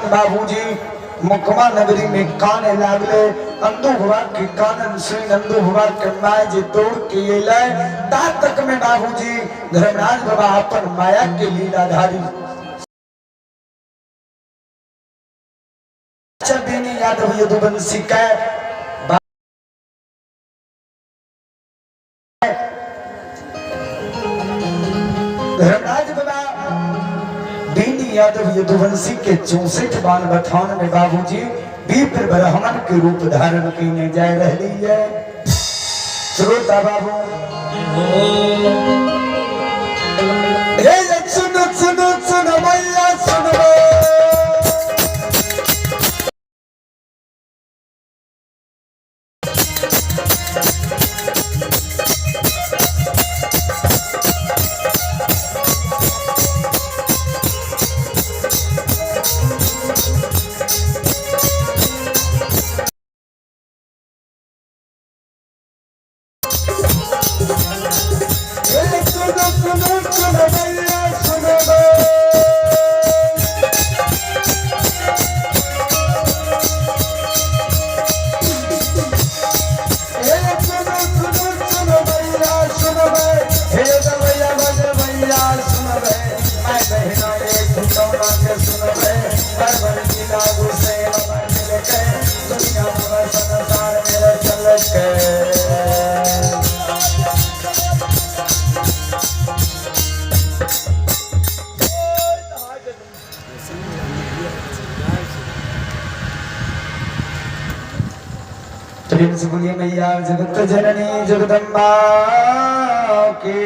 सिंह बाबूजी मुकमा नगरी में काने लागले अंधु हुआ के कानन सुन अंधु हुआ के माय जी तोड़ के ये लाए तात तक में बाबूजी धर्मराज बाबा अपन माया के लीलाधारी चबीनी यादव यदुवंशी का धर्मराज बाबा बीनी यादव यदुवंशी के 64 बाल बथान में बाबूजी विप्र ब्राह्मण के रूप धारण करने जा रही है। श्रोता बाबू सुनो सुनो सुनो भैया सुनो प्रेम से बोलिए मैया जगत जननी जगदम्बा के